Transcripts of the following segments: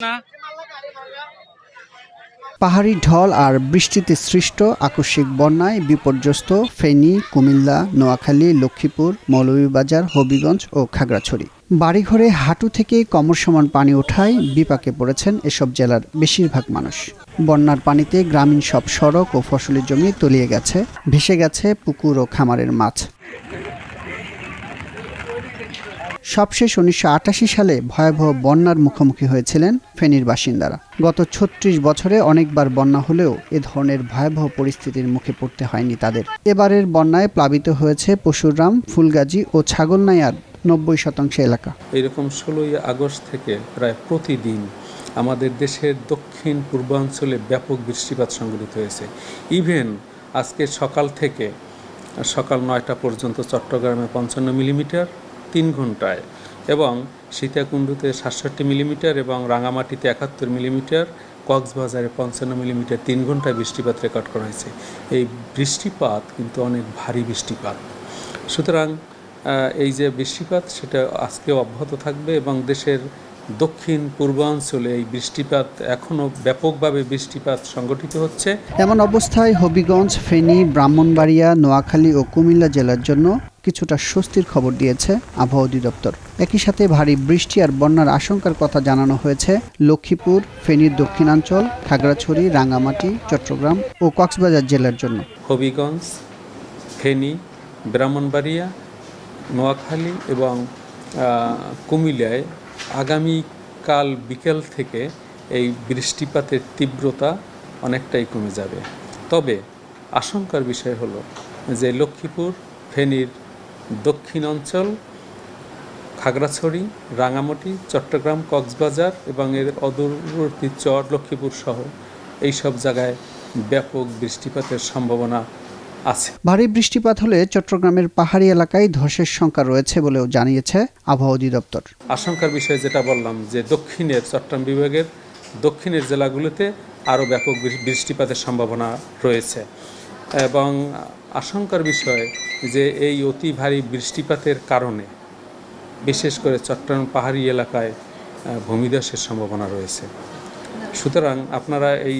না। পাহাড়ি ঢল আর বৃষ্টিতে সৃষ্ট আকস্মিক বন্যায় বিপর্যস্ত ফেনী, কুমিল্লা, নোয়াখালী, লক্ষ্মীপুর, মৌলভীবাজার, হবিগঞ্জ ও খাগড়াছড়ি। বাড়িঘরে হাঁটু থেকে কোমর সমান পানি ওঠায় বিপাকে পড়েছেন এসব জেলার বেশিরভাগ মানুষ। বন্যার পানিতে গ্রামীণ সব সড়ক ও ফসলি জমি তলিয়ে গেছে, ভেসে গেছে পুকুর ও খামারের মাছ। সবশেষ ১৯৮৮ সালে ভয়াবহ বন্যার মুখোমুখি হয়েছিলেন ফেনীর বাসিন্দারা। গত ৩৬ বছরে অনেকবার বন্যা হলেও এ ধরনের ভয়াবহ পরিস্থিতির মুখে পড়তে হয়নি তাদের। এবারের বন্যায় প্লাবিত হয়েছে পশুরাম, ফুলগাজী ও ছাগলনাইয়ার ৯০% এলাকা। এরকম ১৬ই আগস্ট থেকে প্রায় প্রতিদিন আমাদের দেশের দক্ষিণ পূর্বাঞ্চলে ব্যাপক বৃষ্টিপাত সংঘটিত হয়েছে। ইভেন আজকে সকাল থেকে সকাল ৯টা পর্যন্ত চট্টগ্রামে ৫৫ মিলিমিটার ৩ ঘন্টায়, এবং সীতাকুণ্ডুতে ৬৭ মিলিমিটার এবং রাঙামাটিতে ৭১ মিলিমিটার, কক্সবাজারে ৫৫ মিলিমিটার ৩ ঘন্টায় বৃষ্টিপাত রেকর্ড করা হয়েছে। এই বৃষ্টিপাত কিন্তু অনেক ভারী বৃষ্টিপাত। সুতরাং এই যে বৃষ্টিপাত সেটা আজকেও অব্যাহত থাকবে এবং দেশের দক্ষিণ পূর্বাঞ্চলে এই বৃষ্টিপাত এখনও ব্যাপকভাবে বৃষ্টিপাত সংঘটিত হচ্ছে। এমন অবস্থায় হবিগঞ্জ, ফেনী, ব্রাহ্মণবাড়িয়া, নোয়াখালী ও কুমিল্লা জেলার জন্য কিছুটা স্বস্তির খবর দিয়েছে আবহাওয়া অধিদপ্তর। একই সাথে ভারী বৃষ্টি আর বন্যার আশঙ্কার কথা জানানো হয়েছে লক্ষ্মীপুর, ফেনীর দক্ষিণাঞ্চল, খাগড়াছড়ি, রাঙ্গামাটি, চট্টগ্রাম ও কক্সবাজার জেলার জন্য। হবিগঞ্জ, ফেনী, ব্রাহ্মণবাড়িয়া, নোয়াখালী এবং কুমিল্লায় আগামীকাল বিকেল থেকে এই বৃষ্টিপাতের তীব্রতা অনেকটাই কমে যাবে। তবে আশঙ্কার বিষয় হলো যে লক্ষ্মীপুর, ফেনীর দক্ষিণ অঞ্চল, খাগড়াছড়ি, রাঙামাটি, চট্টগ্রাম, কক্সবাজার এবং এর অদূরবর্তী চর লক্ষ্মীপুর সহ এইসব জায়গায় ব্যাপক বৃষ্টিপাতের সম্ভাবনা আছে। ভারী বৃষ্টিপাত হলে চট্টগ্রামের পাহাড়ি এলাকায় ধসের শঙ্কা রয়েছে বলেও জানিয়েছে আবহাওয়া অধিদপ্তর। আশঙ্কার বিষয়ে যেটা বললাম যে দক্ষিণের চট্টগ্রাম বিভাগের দক্ষিণের জেলাগুলোতে আরও ব্যাপক বৃষ্টিপাতের সম্ভাবনা রয়েছে, এবং আশঙ্কার বিষয় যে এই অতি ভারী বৃষ্টিপাতের কারণে বিশেষ করে চট্টগ্রাম পাহাড়ি এলাকায় ভূমিধসের সম্ভাবনা রয়েছে। সুতরাং আপনারা এই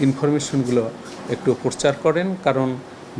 ইনফরমেশনগুলো একটু প্রচার করেন, কারণ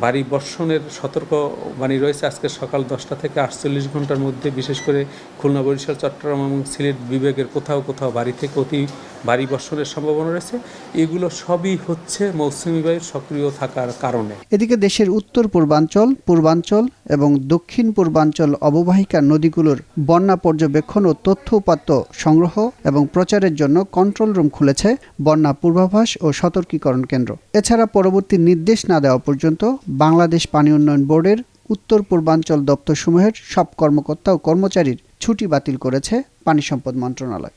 ভারী বর্ষণের সতর্কবাণী রয়েছে আজকে সকাল 10টা থেকে 48 ঘন্টার মধ্যে। বিশেষ করে খুলনা, বরিশাল, চট্টগ্রাম এবং সিলেট বিভাগের কোথাও কোথাও ভারী থেকে অতি ভারী বর্ষণের সম্ভাবনা রয়েছে। এগুলো সবই হচ্ছে মৌসুমী বায়ুর সক্রিয় থাকার কারণে। এদিকে দেশের উত্তর পূর্বাঞ্চল, পূর্বাঞ্চল এবং দক্ষিণ পূর্বাঞ্চল অববাহিকা নদীগুলোর বন্যা পর্যবেক্ষণ ও তথ্য উপাত্ত সংগ্রহ এবং প্রচারের জন্য কন্ট্রোল রুম খুলেছে বন্যা পূর্বাভাস ও সতর্কীকরণ কেন্দ্র। এছাড়া পরবর্তী নির্দেশ না দেওয়া পর্যন্ত বাংলাদেশ পানি উন্নয়ন বোর্ডের উত্তর পূর্বাঞ্চল দপ্তরসমূহের সব কর্মকর্তা ও কর্মচারীর ছুটি বাতিল করেছে পানি সম্পদ মন্ত্রণালয়।